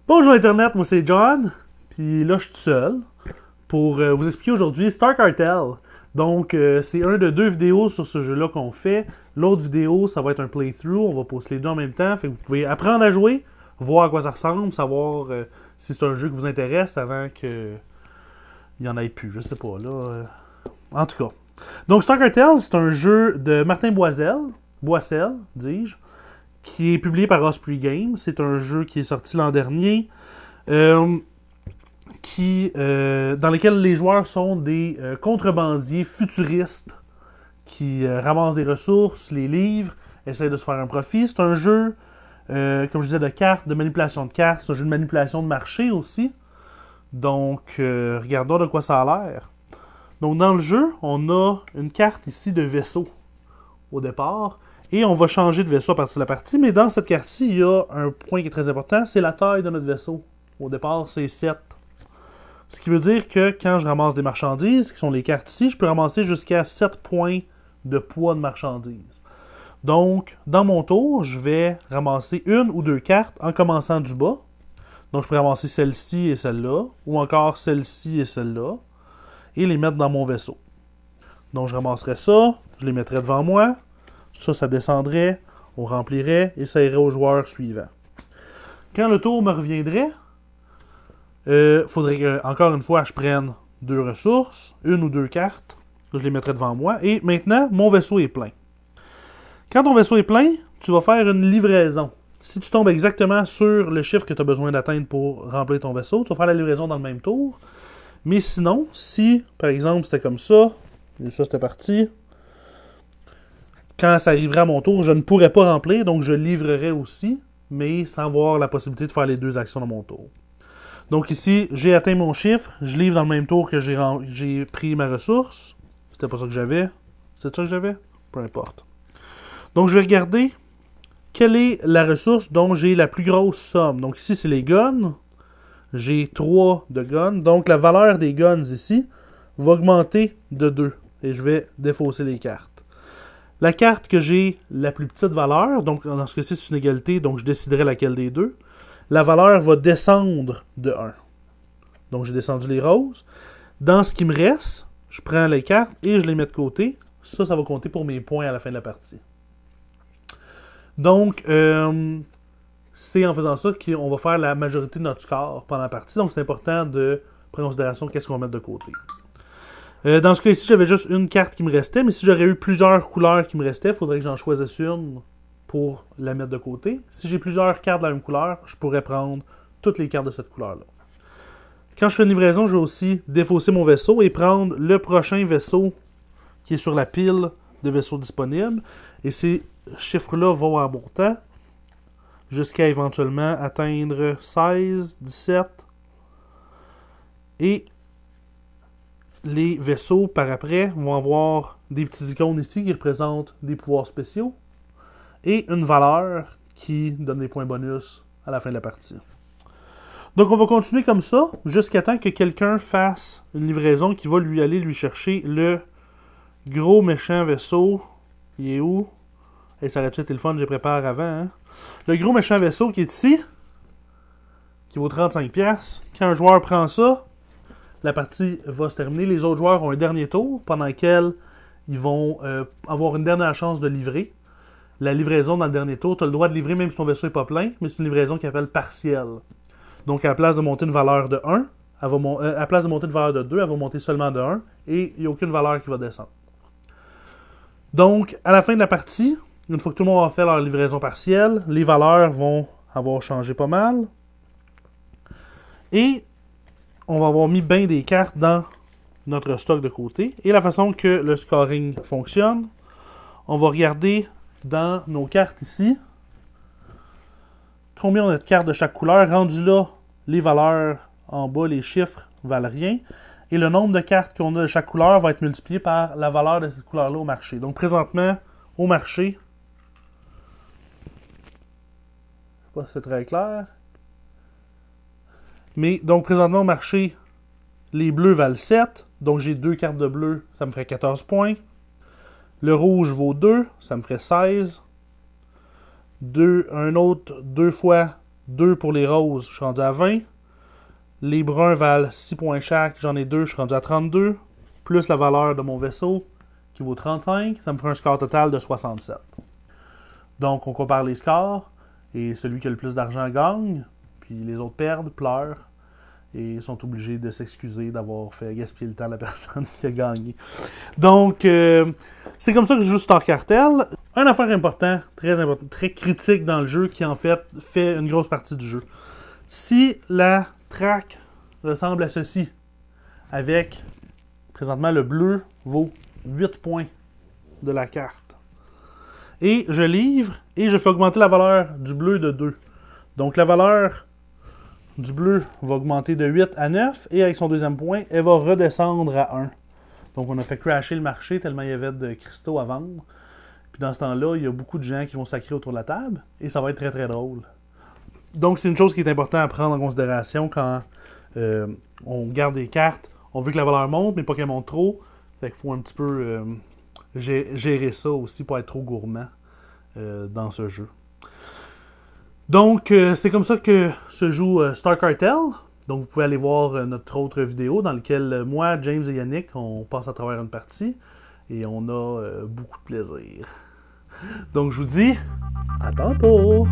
Bonjour Internet, moi c'est John, puis là je suis tout seul pour vous expliquer aujourd'hui Star Cartel. Donc c'est un de deux vidéos sur ce jeu-là qu'on fait. L'autre vidéo, ça va être un playthrough, on va poster les deux en même temps, fait que vous pouvez apprendre à jouer, voir à quoi ça ressemble, savoir si c'est un jeu qui vous intéresse avant que il y en ait plus, je sais pas là. En tout cas. Donc Star Cartel, c'est un jeu de Martin Boissel, dis-je, qui est publié par Osprey Games. C'est un jeu qui est sorti l'an dernier, dans lequel les joueurs sont des contrebandiers futuristes qui ramassent des ressources, les livrent, essayent de se faire un profit. C'est un jeu, comme je disais, de cartes, de manipulation de cartes. C'est un jeu de manipulation de marché aussi. Donc, regardons de quoi ça a l'air. Donc, dans le jeu, on a une carte ici de vaisseau au départ. Et on va changer de vaisseau à partir de la partie. Mais dans cette carte-ci, il y a un point qui est très important, c'est la taille de notre vaisseau. Au départ, c'est 7. Ce qui veut dire que quand je ramasse des marchandises, qui sont les cartes ici, je peux ramasser jusqu'à 7 points de poids de marchandises. Donc, dans mon tour, je vais ramasser une ou deux cartes en commençant du bas. Donc, je peux ramasser celle-ci et celle-là, ou encore celle-ci et celle-là, et les mettre dans mon vaisseau. Donc, je ramasserai ça, je les mettrai devant moi. Ça descendrait, on remplirait et ça irait au joueur suivant. Quand le tour me reviendrait, faudrait que, encore une fois, je prenne deux ressources, une ou deux cartes, je les mettrai devant moi, et maintenant, mon vaisseau est plein. Quand ton vaisseau est plein, tu vas faire une livraison. Si tu tombes exactement sur le chiffre que tu as besoin d'atteindre pour remplir ton vaisseau, tu vas faire la livraison dans le même tour. Mais sinon, si, par exemple, c'était comme ça, et ça c'était parti, quand ça arriverait à mon tour, je ne pourrais pas remplir, donc je livrerais aussi, mais sans avoir la possibilité de faire les deux actions dans mon tour. Donc ici, j'ai atteint mon chiffre, je livre dans le même tour que j'ai pris ma ressource. C'était pas ça que j'avais. C'était ça que j'avais? Peu importe. Donc je vais regarder quelle est la ressource dont j'ai la plus grosse somme. Donc ici, c'est les guns. J'ai 3 de guns. Donc la valeur des guns ici va augmenter de 2. Et je vais défausser les cartes. La carte que j'ai la plus petite valeur, donc dans ce cas-ci c'est une égalité, donc je déciderai laquelle des deux. La valeur va descendre de 1. Donc j'ai descendu les roses. Dans ce qui me reste, je prends les cartes et je les mets de côté. Ça va compter pour mes points à la fin de la partie. Donc, c'est en faisant ça qu'on va faire la majorité de notre score pendant la partie. Donc c'est important de prendre en considération qu'est-ce qu'on va mettre de côté. Dans ce cas-ci, j'avais juste une carte qui me restait, mais si j'aurais eu plusieurs couleurs qui me restaient, il faudrait que j'en choisisse une pour la mettre de côté. Si j'ai plusieurs cartes de la même couleur, je pourrais prendre toutes les cartes de cette couleur-là. Quand je fais une livraison, je vais aussi défausser mon vaisseau et prendre le prochain vaisseau qui est sur la pile de vaisseaux disponibles. Et ces chiffres-là vont en montant jusqu'à éventuellement atteindre 16, 17 et les vaisseaux, par après, vont avoir des petits icônes ici qui représentent des pouvoirs spéciaux et une valeur qui donne des points bonus à la fin de la partie. Donc, on va continuer comme ça jusqu'à temps que quelqu'un fasse une livraison qui va lui chercher le gros méchant vaisseau. Il est où? Et ça aurait été le fun, j'ai préparé avant. Hein? Le gros méchant vaisseau qui est ici, qui vaut 35$. Quand un joueur prend ça, la partie va se terminer. Les autres joueurs ont un dernier tour pendant lequel ils vont avoir une dernière chance de livrer. La livraison dans le dernier tour, tu as le droit de livrer même si ton vaisseau n'est pas plein, mais c'est une livraison qui s'appelle partielle. Donc à la place de monter une valeur de 1, à la place de monter une valeur de 2, elle va monter seulement de 1 et il n'y a aucune valeur qui va descendre. Donc à la fin de la partie, une fois que tout le monde a fait leur livraison partielle, les valeurs vont avoir changé pas mal. Et on va avoir mis bien des cartes dans notre stock de côté. Et la façon que le scoring fonctionne, on va regarder dans nos cartes ici combien on a de cartes de chaque couleur. Rendu là, les valeurs en bas, les chiffres, valent rien. Et le nombre de cartes qu'on a de chaque couleur va être multiplié par la valeur de cette couleur-là au marché. Donc présentement, au marché, je ne sais pas si c'est très clair, Mais donc présentement au marché, les bleus valent 7. Donc j'ai 2 cartes de bleu, ça me ferait 14 points. Le rouge vaut 2, ça me ferait 16. Un autre 2 fois 2 pour les roses, je suis rendu à 20. Les bruns valent 6 points chaque, j'en ai 2, je suis rendu à 32. Plus la valeur de mon vaisseau, qui vaut 35, ça me ferait un score total de 67. Donc on compare les scores, et celui qui a le plus d'argent gagne, puis les autres perdent, pleurent, et sont obligés de s'excuser d'avoir fait gaspiller le temps de la personne qui a gagné. Donc, c'est comme ça que je joue Star Cartel. Une affaire importante, très critique dans le jeu, qui en fait une grosse partie du jeu. Si la track ressemble à ceci, avec, présentement, le bleu vaut 8 points de la carte. Et je livre, et je fais augmenter la valeur du bleu de 2. Donc la valeur du bleu va augmenter de 8 à 9, et avec son deuxième point, elle va redescendre à 1. Donc on a fait crasher le marché tellement il y avait de cristaux à vendre. Puis dans ce temps-là, il y a beaucoup de gens qui vont sacrer autour de la table, et ça va être très très drôle. Donc c'est une chose qui est importante à prendre en considération quand on garde des cartes. On veut que la valeur monte, mais pas qu'elle monte trop. Fait qu'il faut un petit peu gérer ça aussi pour être trop gourmand dans ce jeu. Donc, c'est comme ça que se joue Star Cartel. Donc, vous pouvez aller voir notre autre vidéo dans laquelle moi, James et Yannick, on passe à travers une partie et on a beaucoup de plaisir. Donc, je vous dis à tantôt!